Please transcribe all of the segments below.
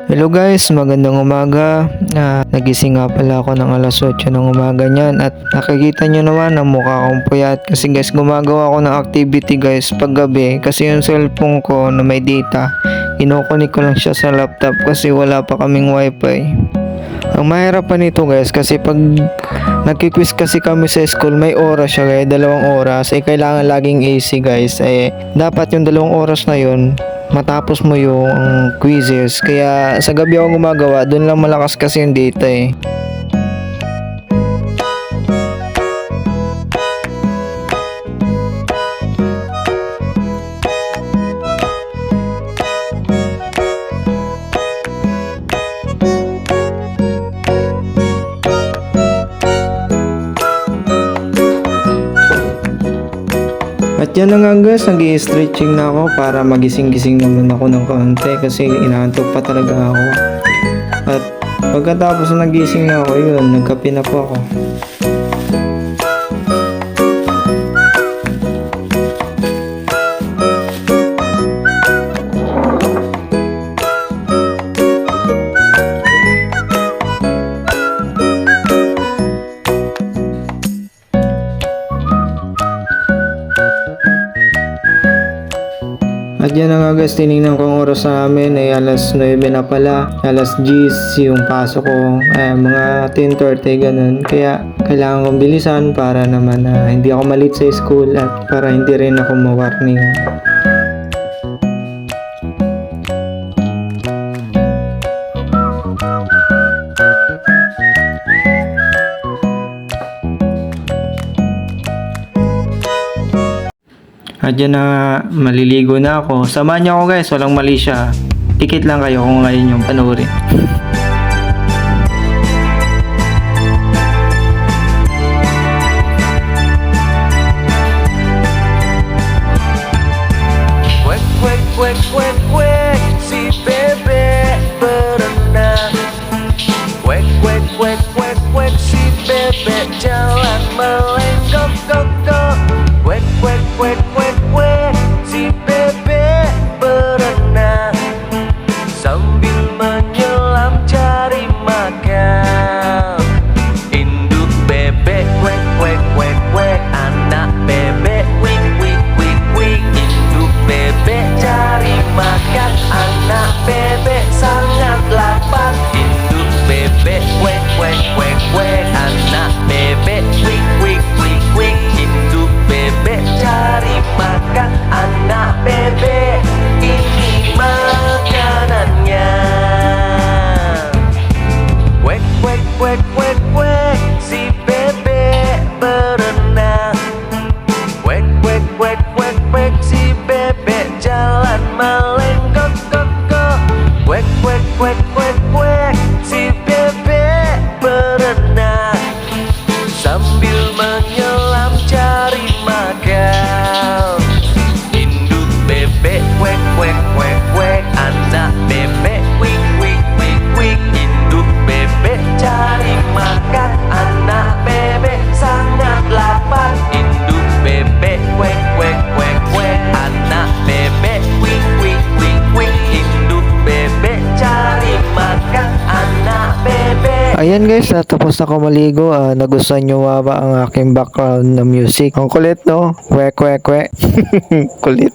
Hello guys, magandang umaga. Nagising nga pala ako ng alas 8 ng umaga niyan at nakikita nyo naman na mukha akong puyat kasi guys gumagawa ako ng activity guys paggabi kasi yung cellphone ko na may data kinukunik ko lang siya sa laptop kasi wala pa kaming wifi. Ang mahirap pa nito guys kasi pag nagki-quiz kasi kami sa school may oras siya guys, 2 oras kailangan laging AC guys dapat yung 2 oras na yun matapos mo yung quizzes. Kaya sa gabi ako gumagawa, doon lang malakas kasi yung data At yan na nga guys, nag-i-stretching na ako para magising-gising naman ako ng kaunti kasi inaantok pa talaga ako. At pagkatapos na nagising na ako, yun, nagkape na po ako. At yan na nga guys, tinignan ko ang oras namin ay alas 9 na pala, alas 10 yung pasok ko, mga 10:30 ganun. Kaya kailangan kong bilisan para naman hindi ako malit sa school at para hindi rin ako ma-warning. At yan na, maliligo na ako. Samahan niyo ako guys, walang mali siya. Tikit lang kayo kung ngayon yung panoorin. Kwek kwek kwek kwek kwek, si bebek berenang. Kwek kwek kwek kwek kwek, si bebek jalan melenggok gok gok. Kwek kwek kwek kwek kwek, si bebek berenang sambil menyelam cari makan. Induk bebek kwek kwek kwek kwek, anak bebek wik wik wik wik. Induk bebek cari makan, anak bebek sangat lapar. Induk bebek kwek kwek kwek kwek, anak bebek wik wik wik wik. Induk bebek cari makan, anak bebek ini makanannya. Kwek kwek kwek kwek kwek, si bebek berenang. Kwek kwek kwek kwek kwek, si bebek jalan melenggok gok gok. Kwek kwek kwek kwek kwek, si bebek berenang sambil menyelam cari makan. Induk bebek kwek kwek kwek kwek, anak bebek wik wik wik wik. Induk bebek cari makan, anak bebek sangat lapar. Induk bebek kwek kwek kwek kwek, anak bebek wik wik wik wik. Induk bebek cari makan, anak bebek. Ayan guys, tapos na ako maligo. Nagustuhan nyo ba ang aking background na music? Ang kulit no? Kwek kwek kwek. Kulit.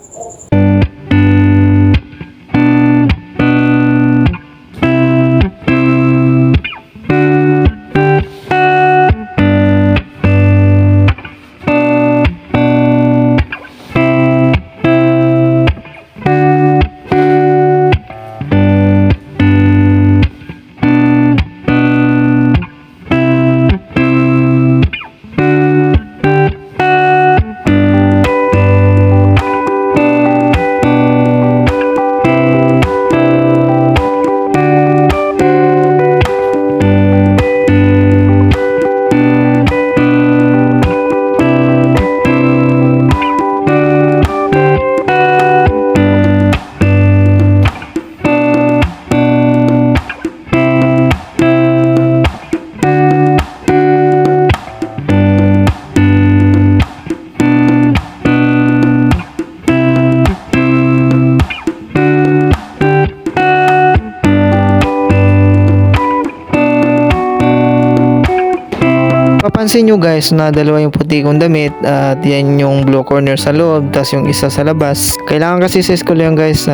mapapansin nyo guys na dalawa yung puti kong damit at yan yung blue corner sa loob tas yung isa sa labas. Kailangan kasi sa school yan guys,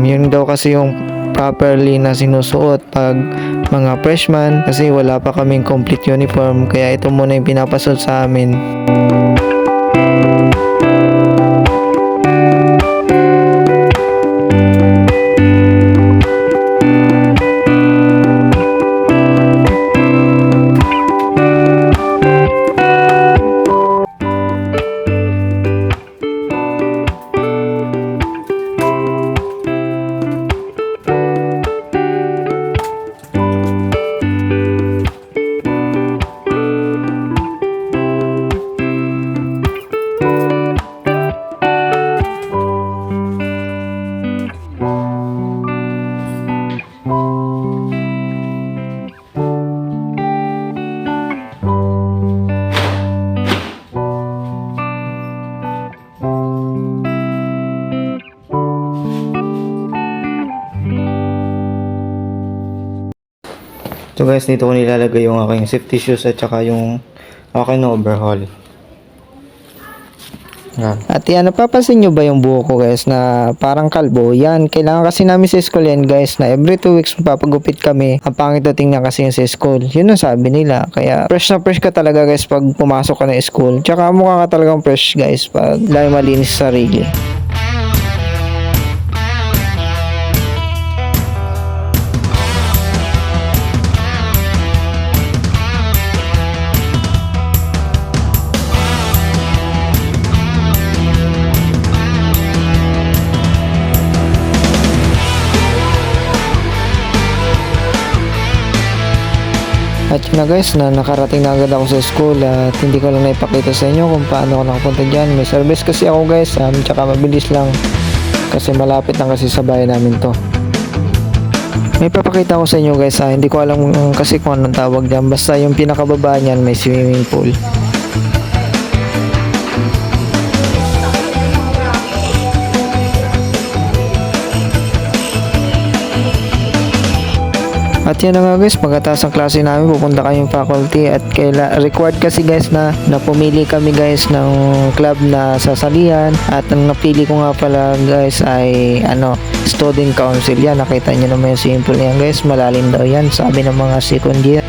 yun daw kasi yung properly na sinusuot pag mga freshman kasi wala pa kaming complete uniform, kaya ito muna yung pinapasuot sa amin. So guys, dito ko nilalagay yung aking safety shoes at saka yung aking overhaul. Yan. At yan, napapansin nyo ba yung buho ko guys na parang kalbo? Yan, kailangan kasi namin sa school yan guys na every 2 weeks papagupit kami. Ang pangit na tingnan kasi yung sa school. Yun ang sabi nila. Kaya fresh na fresh ka talaga guys pag pumasok ka na school. Tsaka mukha ka talagang fresh guys pag lagi malinis sa sarili. At yun na guys, na nakarating na agad ako sa school at hindi ko lang naipakita sa inyo kung paano ako nakapunta dyan. May service kasi ako guys, tsaka mabilis lang kasi malapit lang kasi sa bahay namin to. May papakita ko sa inyo guys, hindi ko alam kasi kung anong tawag dyan, basta yung pinakababa niyan may swimming pool. At yan na nga guys, pagkatapos ng klase namin pupunta kayong faculty at required kasi guys na pumili kami guys ng club na sasalihan at ang napili ko nga pala guys ay student council. Yan, nakita nyo naman yung simple yan guys, malalim daw yan sabi ng mga second year.